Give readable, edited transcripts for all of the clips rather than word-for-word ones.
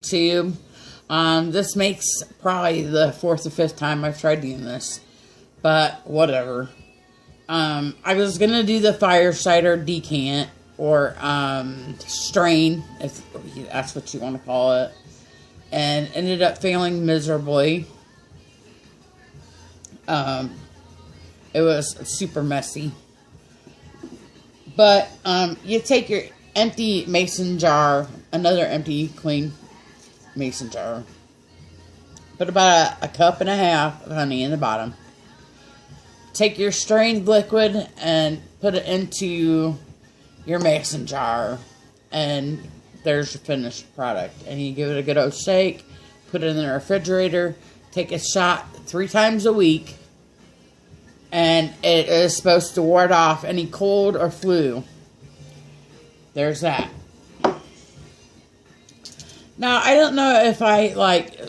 tube. This makes probably the 4th or 5th time I've tried doing this, but whatever. I was gonna do the Fire Cider decant, or strain, if that's what you want to call it, and ended up failing miserably. It was super messy. But you take your empty mason jar, another empty clean mason jar, put about a cup and a half of honey in the bottom. Take your strained liquid and put it into your mason jar, and there's your finished product. And you give it a good old shake, put it in the refrigerator, take a shot 3 times a week, and it is supposed to ward off any cold or flu. There's that. Now, I don't know if I, like,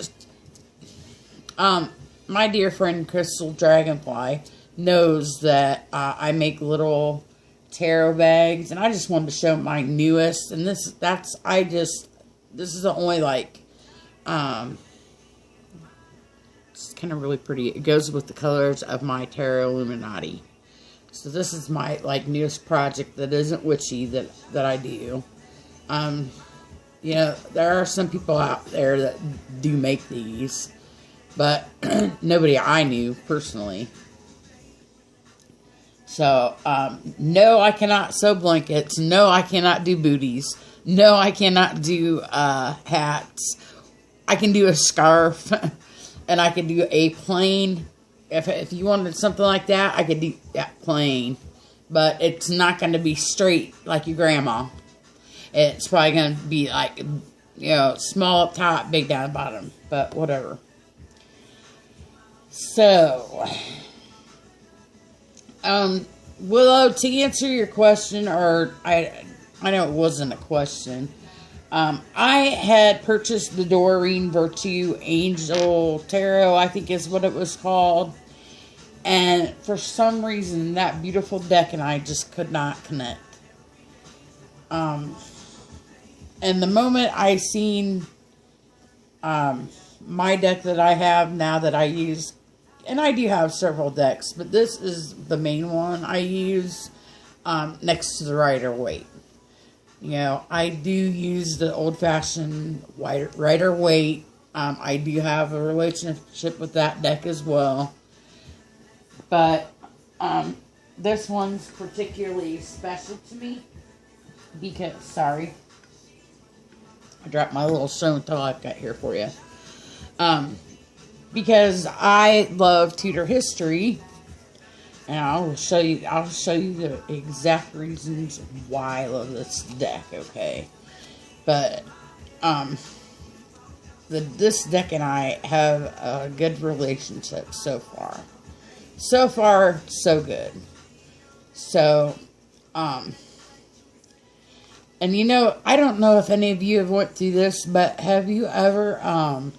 my dear friend Crystal Dragonfly knows that I make little tarot bags, and I just wanted to show my newest, and this is the only, like, it's kind of really pretty. It goes with the colors of my Tarot Illuminati. So this is my, like, newest project that isn't witchy that I do. You know, there are some people out there that do make these, but nobody I knew personally. So, no, I cannot sew blankets. No, I cannot do booties. No, I cannot do hats. I can do a scarf, and I can do a plain. If you wanted something like that, I could do that plain. But it's not going to be straight like your grandma. It's probably going to be like, you know, small up top, big down bottom. But whatever. So, Willow, to answer your question, or I know it wasn't a question. I had purchased the Doreen Virtue Angel Tarot, I think is what it was called. And for some reason, that beautiful deck and I just could not connect. And the moment I seen my deck that I have now that I use, and I do have several decks, but this is the main one I use next to the Rider-Waite. You know, I do use the old-fashioned Rider-Waite. I do have a relationship with that deck as well. But this one's particularly special to me because, sorry, I dropped my little show and tell I've got here for you. Because I love Tudor history, and I'll show you the exact reasons why I love this deck, okay? But this deck and I have a good relationship so far. So far, so good. So, and you know, I don't know if any of you have went through this, but have you ever,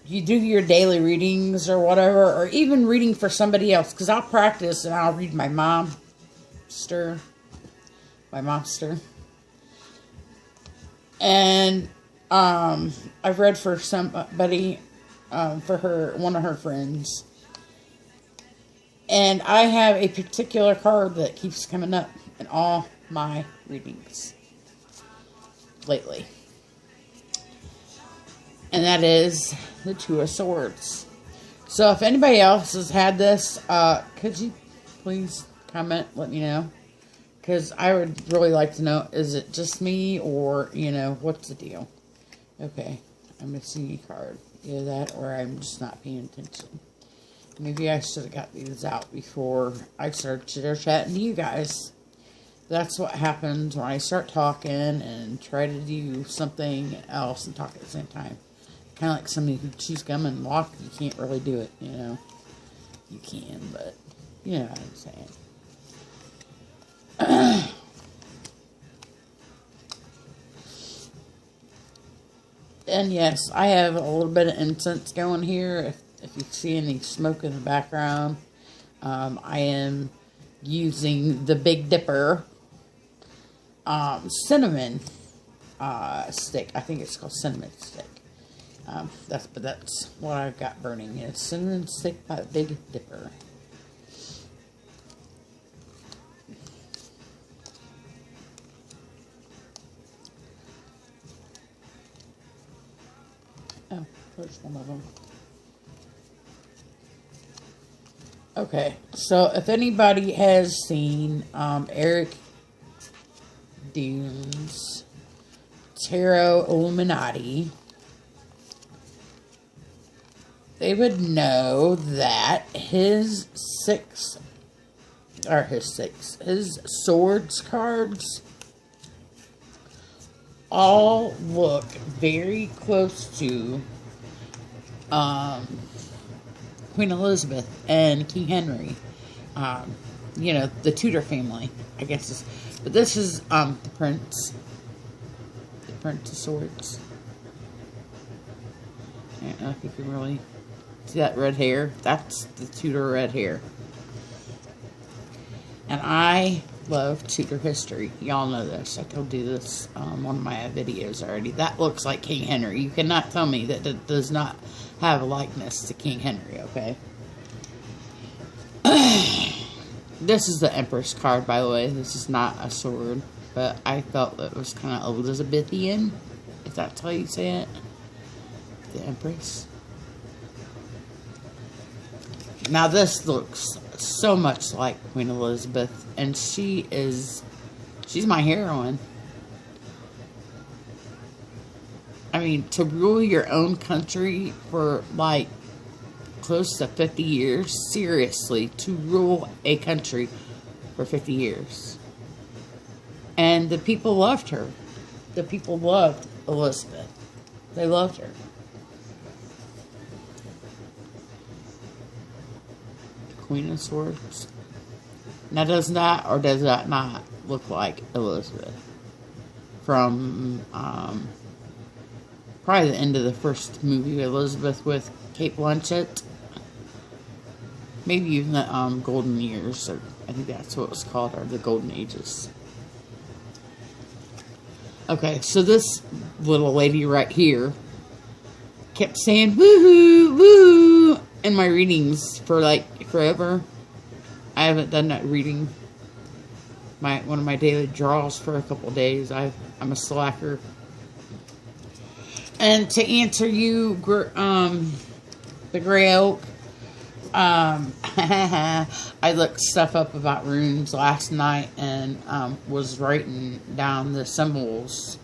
you do your daily readings or whatever, or even reading for somebody else, because I'll practice and I'll read my momster. And I've read for somebody, for one of her friends. And I have a particular card that keeps coming up in all my readings lately. And that is the Two of Swords. So if anybody else has had this, could you please comment, let me know? Because I would really like to know, is it just me, or, you know, what's the deal? Okay, I'm missing a card. Either that, or I'm just not paying attention. Maybe I should have got these out before I started chitter-chatting to you guys. That's what happens when I start talking and try to do something else and talk at the same time. Kind of like somebody who chews gum and walk, you can't really do it, you know. You can, but you know what I'm saying. And yes, I have a little bit of incense going here. If you see any smoke in the background, I am using the Big Dipper. cinnamon stick. I think it's called cinnamon stick. That's what I've got burning. It's cinnamon stick by Big Dipper. Oh, there's one of them. Okay, so if anybody has seen Eric Dune's Tarot Illuminati, they would know that his swords cards all look very close to Queen Elizabeth and King Henry. You know, the Tudor family, I guess. But this is the Prince. The Prince of Swords. I don't know if you can really see that red hair. That's the Tudor red hair. And I love Tudor history. Y'all know this. I told you this on one of my videos already. That looks like King Henry. You cannot tell me that it does not have a likeness to King Henry, okay? This is the Empress card, by the way. This is not a sword, but I felt it was kind of Elizabethan, if that's how you say it. The Empress. Now this looks so much like Queen Elizabeth, and she's my heroine. I mean, to rule your own country for like close to 50 years, seriously, to rule a country for 50 years. And the people loved her. The people loved Elizabeth. They loved her. Queen of Swords. Now, does that or does that not look like Elizabeth? From probably the end of the first movie, Elizabeth with Kate Blanchett. Maybe even the Golden Years, or I think that's what it was called, or the Golden Ages. Okay, so this little lady right here kept saying woohoo, woo in my readings for like forever. I haven't done that reading, one of my daily draws, for a couple days. I'm a slacker. And to answer you, the Gray Oak, I looked stuff up about runes last night and was writing down the symbols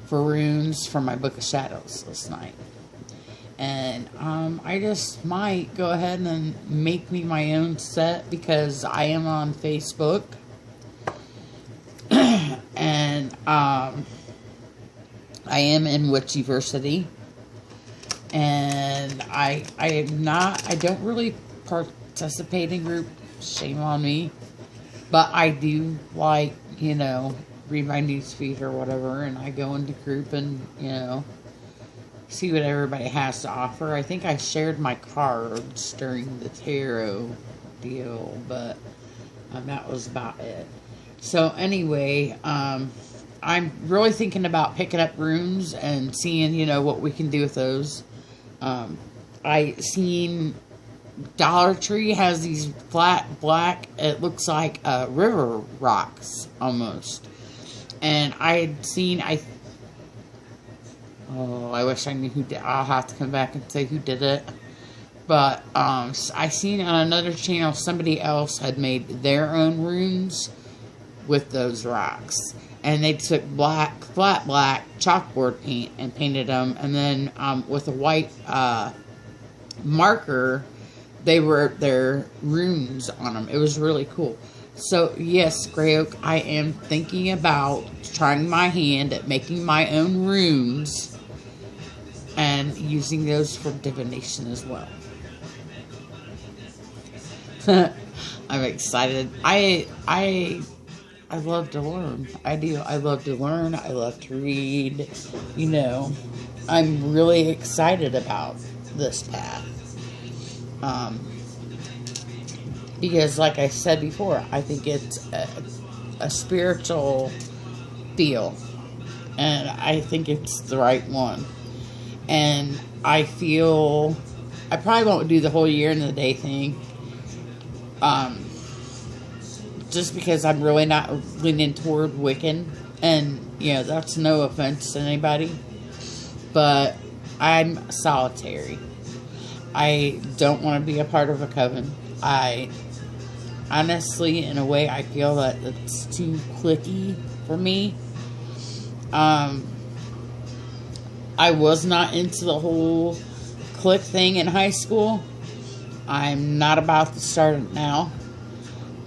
for runes for my Book of Shadows last night. And I just might go ahead and make me my own set, because I am on Facebook. And I am in Witchiversity. And I don't really participate in group, shame on me, but I do, like, you know, read my newsfeed or whatever, and I go into group and, you know, see what everybody has to offer. I think I shared my cards during the tarot deal, but that was about it. So anyway, I'm really thinking about picking up runes and seeing, you know, what we can do with those. I seen Dollar Tree has these flat black, it looks like river rocks almost. And I had seen, I wish I knew who did. I'll have to come back and say who did it. But I seen on another channel somebody else had made their own runes with those rocks. And they took flat black chalkboard paint and painted them. And then with a white marker, they wrote their runes on them. It was really cool. So, yes, Gray Oak, I am thinking about trying my hand at making my own runes and using those for divination as well. I'm excited. I love to learn. I do. I love to learn. I love to read. You know, I'm really excited about this path. Because, like I said before, I think it's a spiritual feel. And I think it's the right one. And I feel I probably won't do the whole year in the day thing. Just because I'm really not leaning toward Wiccan. And, you know, that's no offense to anybody. But I'm solitary. I don't want to be a part of a coven. I honestly, in a way, I feel that it's too cliquey for me. I was not into the whole clique thing in high school. I'm not about to start it now.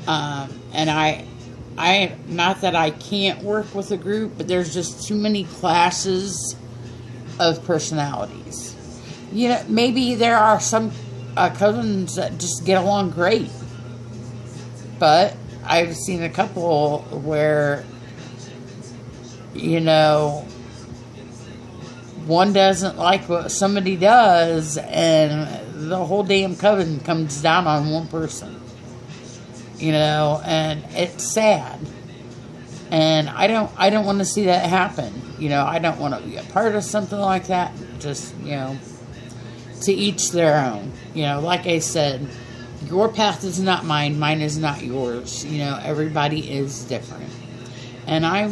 And I not that I can't work with a group, but there's just too many classes of personalities. You know, maybe there are some cousins that just get along great. But I've seen a couple where, you know, one doesn't like what somebody does, and the whole damn coven comes down on one person. You know, and it's sad. And I don't want to see that happen. You know, I don't want to be a part of something like that. Just, you know, to each their own. You know, like I said, your path is not mine. Mine is not yours. You know, everybody is different. And I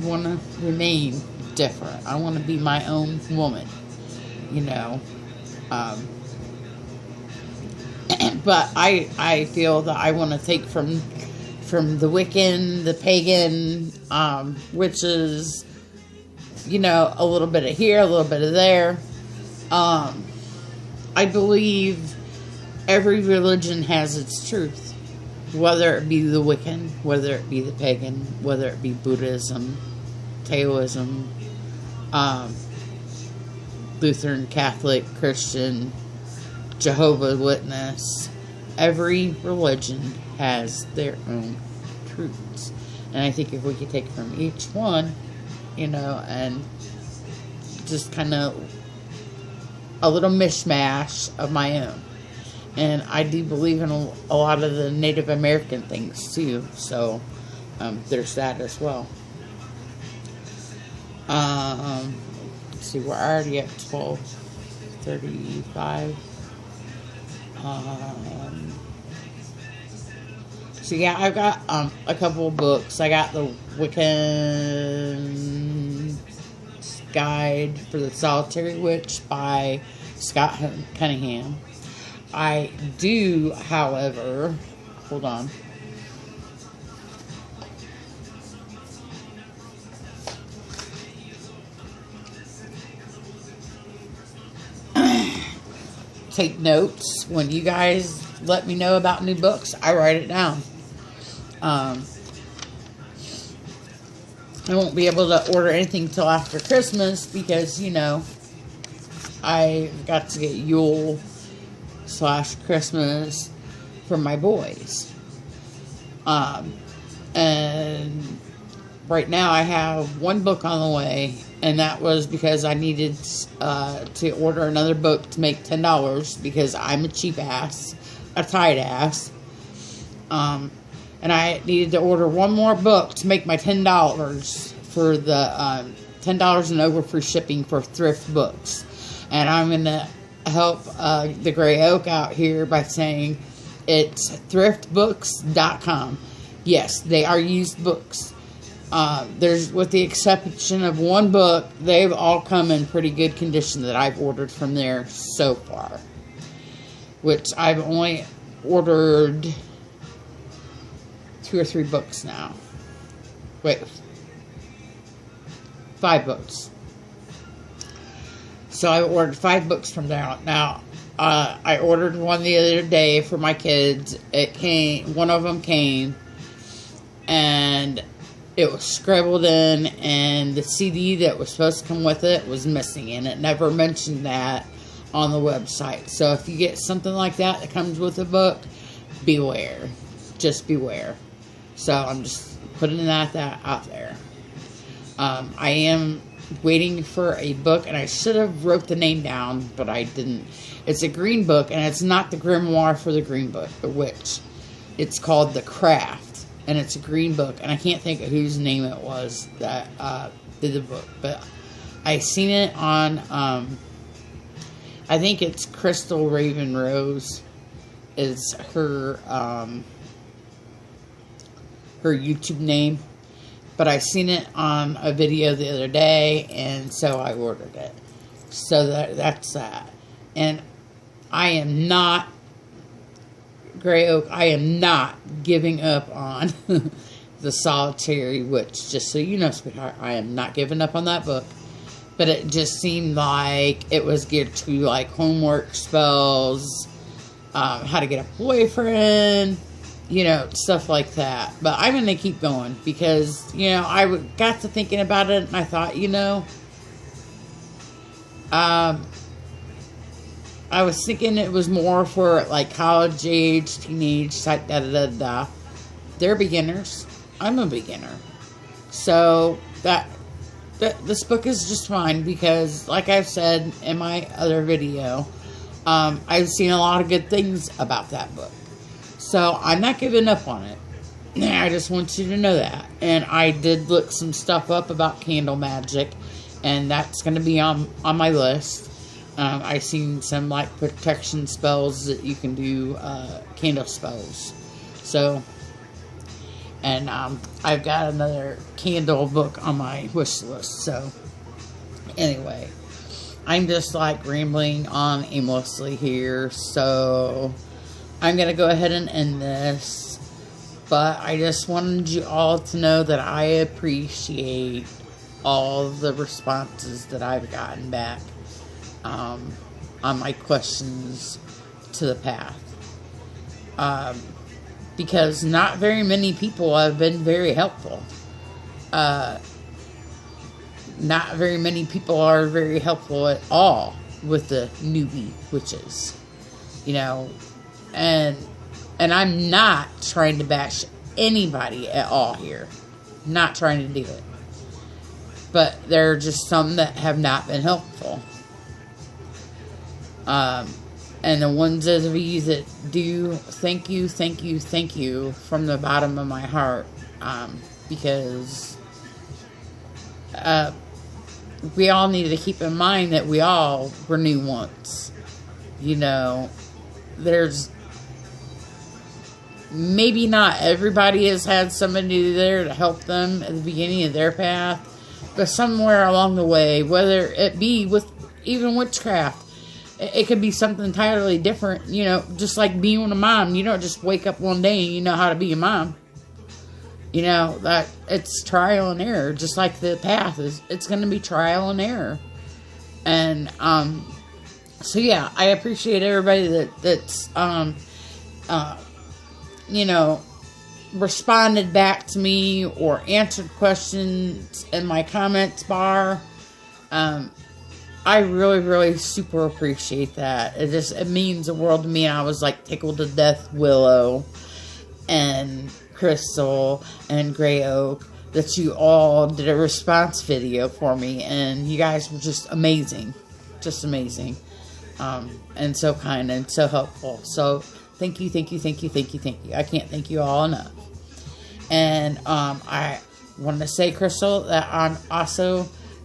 want to remain different. I want to be my own woman. You know. But I feel that I want to take from the Wiccan, the pagan, witches, you know, a little bit of here, a little bit of there. I believe every religion has its truth. Whether it be the Wiccan, whether it be the pagan, whether it be Buddhism, Taoism, Lutheran, Catholic, Christian, Jehovah's Witness. Every religion has their own truths. And I think if we could take from each one, you know, and just kind of a little mishmash of my own. And I do believe in a lot of the Native American things too. So there's that as well. Let's see, we're already at 12:35. So yeah, I've got a couple of books. I got the Wiccan Guide for the Solitary Witch by Scott Cunningham. I do, however, hold on. Take notes. When you guys let me know about new books, I write it down. I won't be able to order anything till after Christmas because, you know, I got to get Yule/Christmas for my boys. And right now I have one book on the way, and that was because I needed to order another book to make $10 because I'm a cheap ass, a tight ass. And I needed to order one more book to make my $10 for the $10 and over for shipping for thrift books. And I'm going to help the Gray Oak out here by saying it's thriftbooks.com. Yes, they are used books. There's, with the exception of one book, they've all come in pretty good condition that I've ordered from there so far. Which I've only ordered 2 or 3 books now. Wait. 5 books. So I ordered 5 books from there. Now, I ordered one the other day for my kids. It came, one of them came, and it was scribbled in, and the CD that was supposed to come with it was missing, and it never mentioned that on the website. So if you get something like that that comes with a book, beware. Just beware. So I'm just putting that out there. I am waiting for a book, and I should have wrote the name down, but I didn't. It's a green book, and it's not the grimoire for the green book, the witch. It's called The Craft. and it's a green book, and I can't think of whose name it was that did the book, but I seen it on, I think it's Crystal Raven Rose is her, her YouTube name, but I seen it on a video the other day, and so I ordered it. So that's that. And I am not, Gray Oak, I am not giving up on the Solitary Witch. Just so you know, sweetheart, I am not giving up on that book. But it just seemed like it was geared to, like, homework spells, how to get a boyfriend, you know, stuff like that. But I'm going to keep going because, you know, I got to thinking about it, and I thought, you know, I was thinking it was more for, like, college age, teenage, type, da-da-da-da. They're beginners. I'm a beginner. So, this book is just fine because, like I've said in my other video, I've seen a lot of good things about that book. So, I'm not giving up on it. I just want you to know that. And I did look some stuff up about candle magic, and that's going to be on my list. I've seen some, like, protection spells that you can do, candle spells. So, and, I've got another candle book on my wish list. So, anyway, I'm just, like, rambling on aimlessly here. So, I'm going to go ahead and end this. But I just wanted you all to know that I appreciate all the responses that I've gotten back. On my questions to the path. Because not very many people have been very helpful. Not very many people are very helpful at all with the newbie witches. You know, and I'm not trying to bash anybody at all here. Not trying to do it. But there are just some that have not been helpful. And the ones of you that do, thank you from the bottom of my heart. Because we all need to keep in mind that we all were new once. You know, there's maybe not everybody has had somebody there to help them at the beginning of their path, but somewhere along the way, whether it be with even witchcraft, it could be something entirely different, you know, just like being a mom. You don't just wake up one day and you know how to be a mom. You know, that it's trial and error, just like the path is. It's going to be trial and error. And, so yeah, I appreciate everybody that's, you know, responded back to me or answered questions in my comments bar. I really, really super appreciate that. It means the world to me. And I was like tickled to death, Willow and Crystal and Gray Oak, that you all did a response video for me. And you guys were just amazing. Just amazing. And so kind and so helpful. So thank you. I can't thank you all enough. And I want to say, Crystal, that I'm also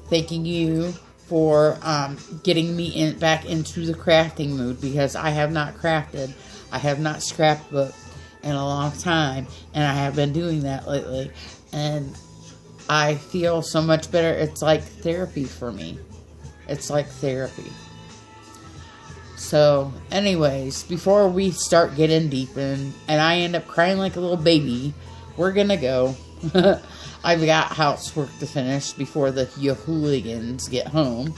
thanking you for getting me back into the crafting mood, because I have not crafted, I have not scrapbooked in a long time, and I have been doing that lately, and I feel so much better. It's like therapy for me. It's like therapy. So, anyways, before we start getting deep in, and I end up crying like a little baby, we're gonna go. I've got housework to finish before the hooligans get home.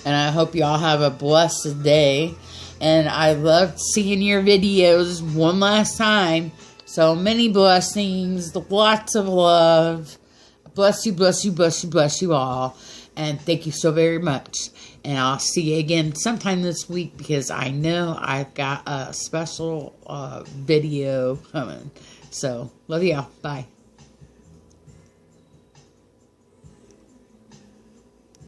And I hope y'all have a blessed day. And I loved seeing your videos one last time. So many blessings, lots of love. Bless you all. And thank you so very much. And I'll see you again sometime this week, because I know I've got a special video coming. So, love y'all. Bye.